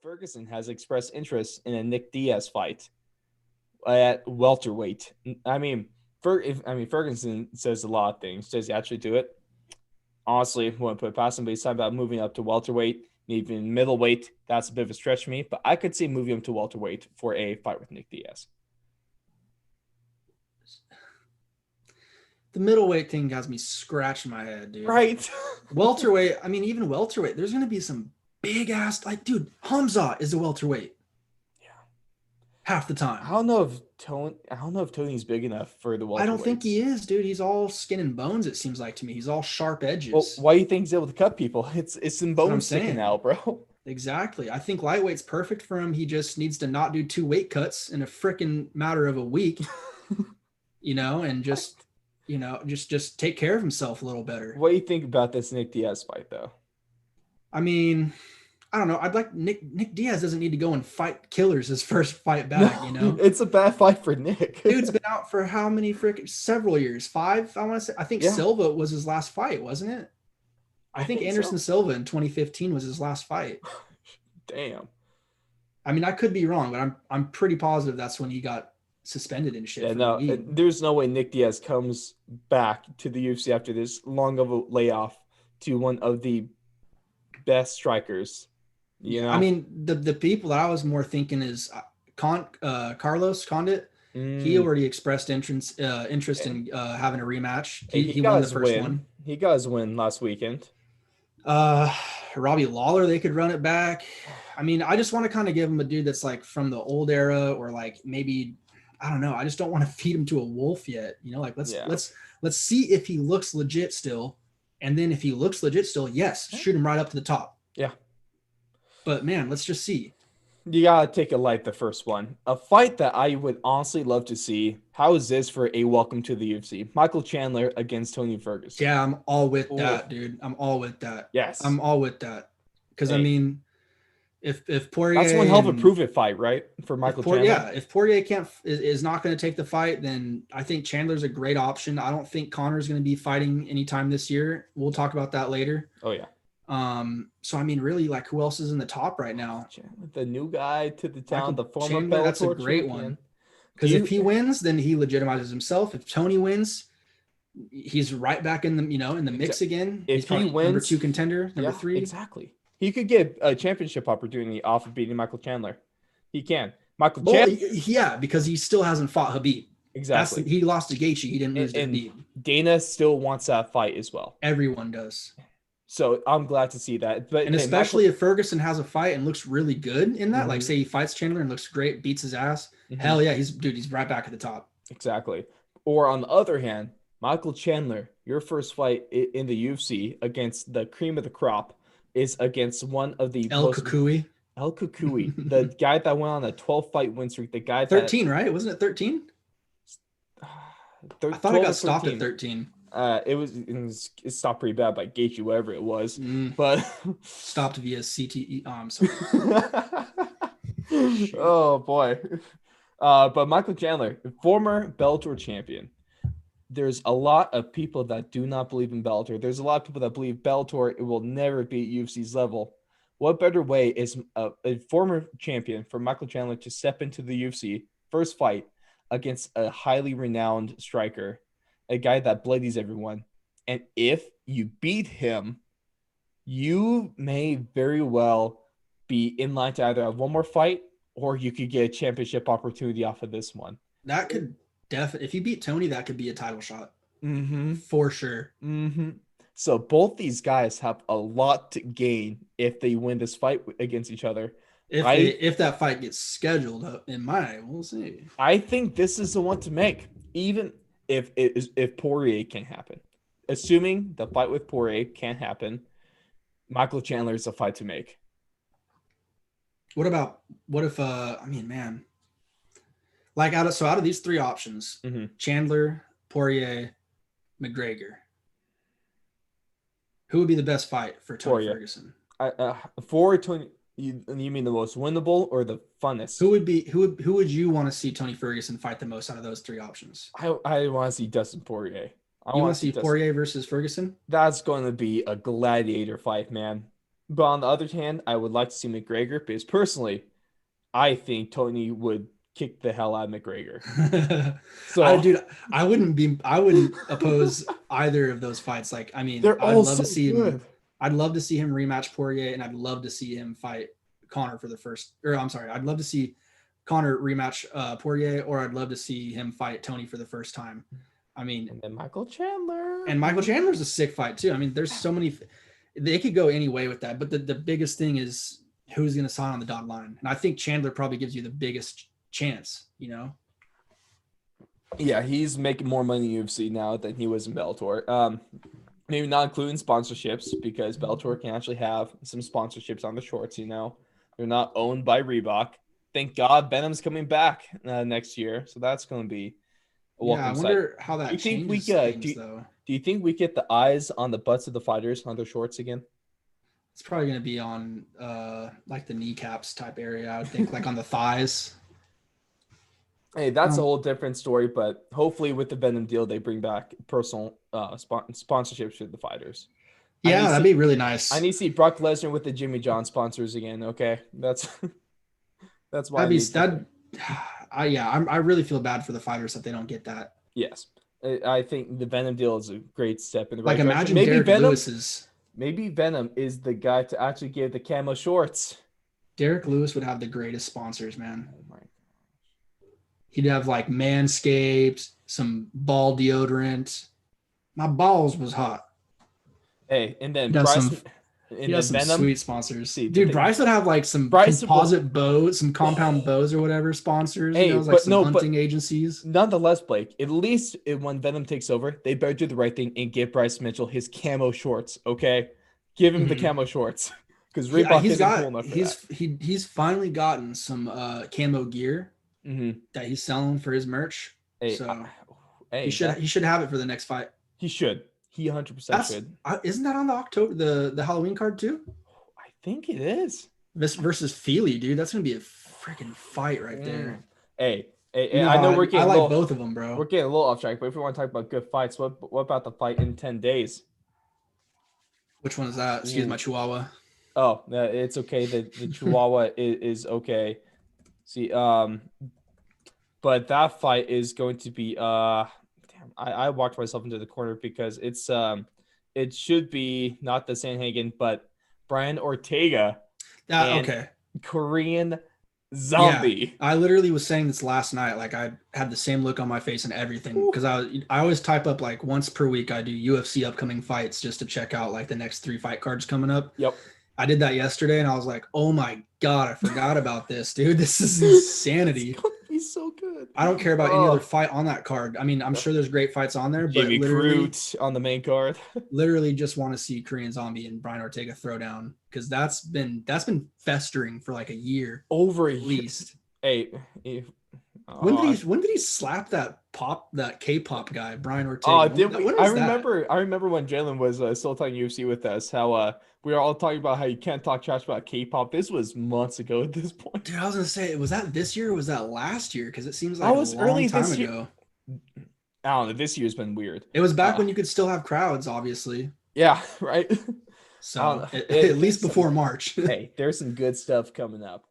Ferguson has expressed interest in a Nick Diaz fight at welterweight. Ferguson says a lot of things. Does he actually do it? Honestly, wouldn't put it past him, but he's talking about moving up to welterweight, even middleweight. That's a bit of a stretch for me, but I could see moving him to welterweight for a fight with Nick Diaz. The middleweight thing has me scratching my head, dude. Right. Welterweight, even welterweight, there's going to be some big ass, dude, Hamza is a welterweight. Yeah. Half the time. I don't know if Tony's big enough for the welterweight. I don't think he is, dude. He's all skin and bones, it seems like to me. He's all sharp edges. Well, why do you think he's able to cut people? It's some bones sticking out, bro. Exactly. I think lightweight's perfect for him. He just needs to not do 2 weight cuts in a freaking matter of a week, and just take care of himself a little better. What do you think about this Nick Diaz fight, though? I don't know. I'd like Nick Diaz doesn't need to go and fight killers his first fight back, It's a bad fight for Nick. Dude's been out for how many several years? 5, I want to say. I think Silva was his last fight, wasn't it? I think Anderson Silva in 2015 was his last fight. Damn. I could be wrong, but I'm pretty positive that's when he got suspended and shit. Yeah, no, there's no way Nick Diaz comes back to the UFC after this long of a layoff to one of the best strikers. The people that I was more thinking is Carlos Condit. He already expressed interest in having a rematch. He won the first one. He got his win last weekend. Robbie Lawler, they could run it back. I just want to kind of give him a dude that's like from the old era, or like maybe, I don't know. I just don't want to feed him to a wolf yet. Let's see if he looks legit still. And then if he looks legit still, yes, shoot him right up to the top. Yeah. But man, let's just see. You gotta take a light the first one. A fight that I would honestly love to see. How is this for a welcome to the UFC? Michael Chandler against Tony Ferguson. Yeah, I'm all with that, dude. I'm all with that. Yes. I'm all with that. Because if Poirier, that's one hell of a prove-it fight, right? For Michael Chandler. Yeah, if Poirier is not going to take the fight, then I think Chandler's a great option. I don't think Connor's going to be fighting anytime this year. We'll talk about that later. Oh yeah. So really, like, who else is in the top right now? The new guy to the town, the former Chandler, that's a great one. Because if he wins, then he legitimizes himself. If Tony wins, he's right back in the in the mix again. If he wins, number 2 contender, number 3. Exactly. He could get a championship opportunity off of beating Michael Chandler. He can. Chandler, because he still hasn't fought Khabib. Exactly. He lost to Gaethje. He didn't lose to Khabib. Dana still wants that fight as well. Everyone does. So I'm glad to see that. But especially if Ferguson has a fight and looks really good in that, like say he fights Chandler and looks great, beats his ass. Hell yeah, he's right back at the top. Exactly. Or on the other hand, Michael Chandler, your first fight in the UFC against the cream of the crop is against one of the El Kukui, the guy that went on a 12-fight win streak. The guy 13, right? Wasn't it 13? I thought it got stopped at 13. It stopped pretty bad by Gaethje, whatever it was, but stopped via CTE. Oh, I'm sorry. Oh boy. But Michael Chandler, former Bellator champion. There's a lot of people that do not believe in Bellator. There's a lot of people that believe Bellator it will never be at UFC's level. What better way is a former champion for Michael Chandler to step into the UFC first fight against a highly renowned striker, a guy that bloodies everyone. And if you beat him, you may very well be in line to either have one more fight or you could get a championship opportunity off of this one. That could definitely, if you beat Tony, that could be a title shot. For sure. So both these guys have a lot to gain if they win this fight against each other. If that fight gets scheduled up, we'll see. I think this is the one to make, even if Poirier can happen. Assuming the fight with Poirier can't happen, Michael Chandler is a fight to make. What if like out of these 3 options, Chandler, Poirier, McGregor, who would be the best fight for Tony Ferguson? For Tony, you mean the most winnable or the funnest? Who would you want to see Tony Ferguson fight the most out of those 3 options? I want to see Dustin Poirier. You want to see Poirier versus Ferguson? That's going to be a gladiator fight, man. But on the other hand, I would like to see McGregor because personally, I think Tony would kick the hell out of McGregor. So Dude, I wouldn't oppose either of those fights. Like, I mean, they're all so good. I'd love to see him rematch Poirier, and I'd love to see him fight Connor for the first, or I'm sorry, I'd love to see Connor rematch Poirier, or I'd love to see him fight Tony for the first time. I mean, And then Michael Chandler. and Michael Chandler's a sick fight too. I mean, there's so many, they could go any way with that, but the biggest thing is who's going to sign on the dotted line. And I think Chandler probably gives you the biggest chance, you know? Yeah, he's making more money in UFC now than he was in Bellator. Maybe not including sponsorships because Bellator can actually have some sponsorships on the shorts. They're not owned by Reebok. Thank God Venom's coming back next year, so that's going to be a welcome I wonder how that changes things, though. Do you think we get the eyes on the butts of the fighters on their shorts again? It's probably going to be on like the kneecaps type area. I would think, like on the thighs. Hey, that's a whole different story, but hopefully with the Venom deal, they bring back personal sponsorships for the fighters. Yeah, that'd be really nice. I need to see Brock Lesnar with the Jimmy John sponsors again. Okay, that's why. I really feel bad for the fighters that they don't get that. Yes, I think the Venom deal is a great step in the right direction. Imagine Derek Lewis's. Maybe Venom is the guy to actually give the camo shorts. Derek Lewis would have the greatest sponsors, man. Oh my. He'd have like Manscaped, some ball deodorant. My balls was hot. Hey, and then Bryce, some Venom, sweet sponsors. See, dude, Bryce would have like some composite bows, some compound bows or whatever sponsors. Hey, like some hunting agencies. Nonetheless, Blake, at least when Venom takes over, they better do the right thing and give Bryce Mitchell his camo shorts. Okay, give him the camo shorts because Reebok isn't cool enough for that. He's finally gotten some camo gear. That he's selling for his merch. He should have it for the next fight. He should. He 100% should. Isn't that on the Halloween card too? I think it is. This versus Feely, dude. That's gonna be a freaking fight right there. Hey, I know we're getting. I like both of them, bro. We're getting a little off track, but if we want to talk about good fights, what about the fight in 10 days? Which one is that? Excuse my Chihuahua. Oh, it's okay. The Chihuahua is okay. See, but that fight is going to be I walked myself into the corner because it should be not the Sanhagen, but Brian Ortega. Korean Zombie. Yeah, I literally was saying this last night. Like I had the same look on my face and everything because I always type up like once per week. I do UFC upcoming fights just to check out like the next 3 fight cards coming up. Yep. I did that yesterday and I was like, oh my God, I forgot about this, dude. This is insanity. It's gonna be so good. I don't care about any other fight on that card. I mean, I'm sure there's great fights on there, Jimmy but literally on the main card. Literally just want to see Korean Zombie and Brian Ortega throw down because that's been festering for like a year. Over at least. Hey, when did he slap that K-pop guy, Brian Ortega? I remember when Jalen was still talking UFC with us, how we were all talking about how you can't talk trash about K-pop. This was months ago at this point. Dude, I was gonna say, was that this year or was that last year? Because it seems like a long time ago. I don't know. This year's been weird. It was back when you could still have crowds, obviously. Yeah, right. So at least before March. Hey, there's some good stuff coming up.